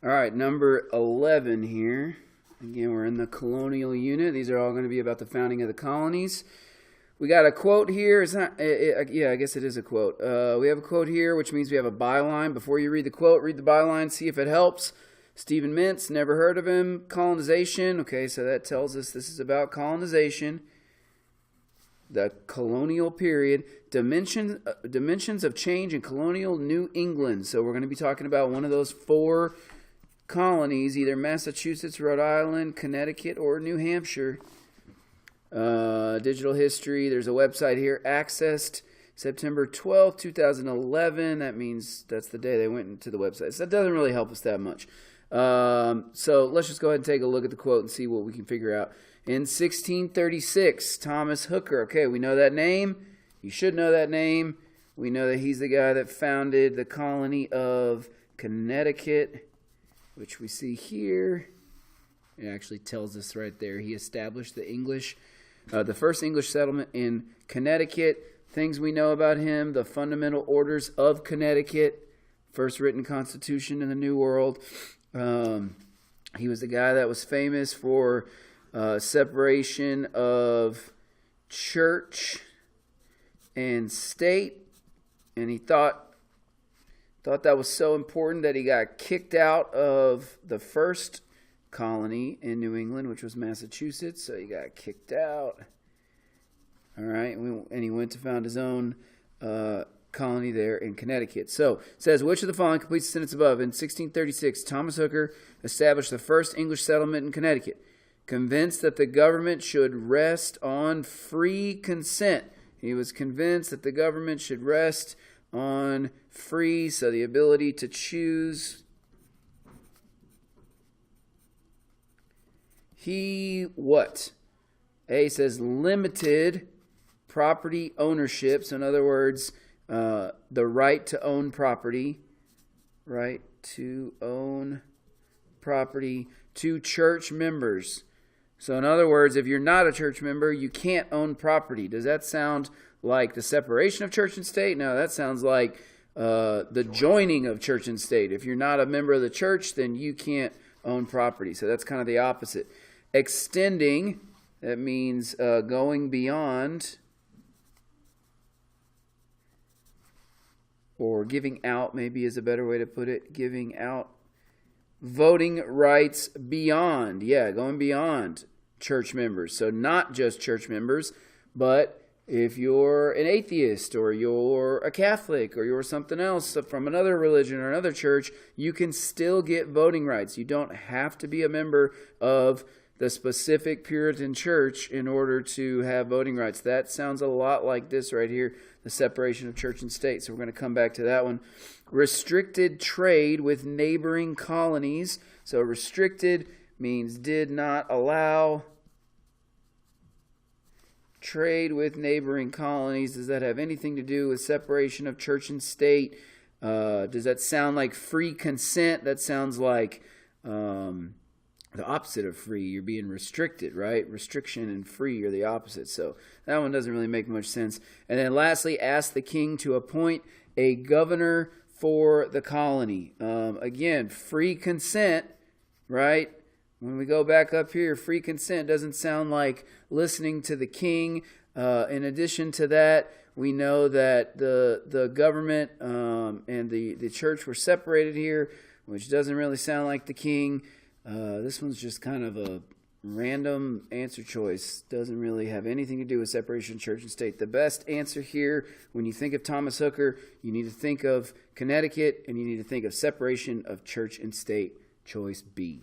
All right, number 11 here. Again, we're in the colonial unit. These are all going to be about the founding of the colonies. We got a quote here. It's not. Yeah, I guess it is a quote. We have a quote here, which means we have a byline. Before you read the quote, read the byline, see if it helps. Stephen Mintz, never heard of him. Colonization. Okay, so that tells us this is about colonization. The colonial period. Dimensions of change in colonial New England. So we're going to be talking about one of those 4 colonies, either Massachusetts, Rhode Island, Connecticut, or New Hampshire. Digital history. There's a website here, accessed September 12th, 2011. That means that's the day they went into the website. So that doesn't really help us that much. So let's just go ahead and take a look at the quote and see what we can figure out. In 1636, Thomas Hooker. Okay, we know that name. You should know that name. We know that he's the guy that founded the colony of Connecticut, which we see here. It actually tells us right there. He established the first English settlement in Connecticut. Things we know about him: the Fundamental Orders of Connecticut, first written constitution in the New World. He was the guy that was famous for separation of church and state, and he thought that was so important that he got kicked out of the first colony in New England, which was Massachusetts. So he got kicked out. All right, and he went to found his own colony there in Connecticut. So it says, which of the following completes the sentence above? In 1636, Thomas Hooker established the first English settlement in Connecticut, convinced that the government should rest on free consent. He was convinced that the government should rest on free, so the ability to choose. He what? A says limited property ownership. So in other words, the right to own property. Right to own property to church members. So in other words, if you're not a church member, you can't own property. Does that sound like the separation of church and state? No, that sounds like the joining of church and state. If you're not a member of the church, then you can't own property. So that's kind of the opposite. Extending, that means going beyond, or giving out, maybe is a better way to put it. Giving out voting rights beyond. Yeah, going beyond church members. So not just church members, but if you're an atheist or you're a Catholic or you're something else from another religion or another church, you can still get voting rights. You don't have to be a member of the specific Puritan church in order to have voting rights. That sounds a lot like this right here, the separation of church and state. So we're going to come back to that one. Restricted trade with neighboring colonies. So restricted means did not allow trade with neighboring colonies. Does that have anything to do with separation of church and state? Does that sound like free consent? That sounds like the opposite of free. You're being restricted, right? Restriction and free are the opposite. So that one doesn't really make much sense. And then lastly, ask the king to appoint a governor for the colony. Again, free consent, right? When we go back up here, free consent doesn't sound like listening to the king. In addition to that, we know that the government and the church were separated here, which doesn't really sound like the king. This one's just kind of a random answer choice. Doesn't really have anything to do with separation of church and state. The best answer here, when you think of Thomas Hooker, you need to think of Connecticut and you need to think of separation of church and state. Choice B.